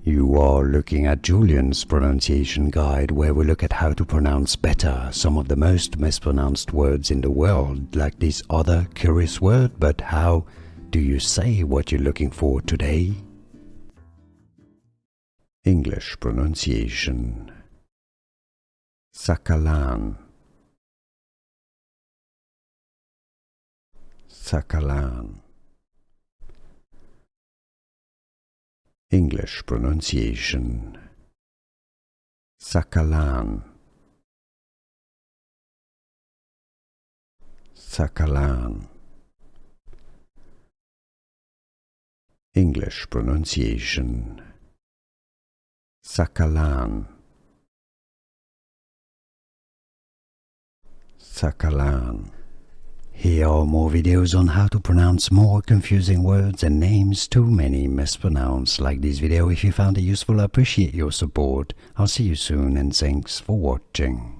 You are looking at Julian's pronunciation guide, where we look at how to pronounce better some of the most mispronounced words in the world, like this other curious word. But how do you say what you're looking for today? English pronunciation. Saqalain. Saqalain. English pronunciation. Saqalain. Saqalain. English pronunciation. Saqalain. Saqalain. Here are more videos on how to pronounce more confusing words and names too many mispronounced. Like this video if you found it useful. I appreciate your support. I'll see you soon and thanks for watching.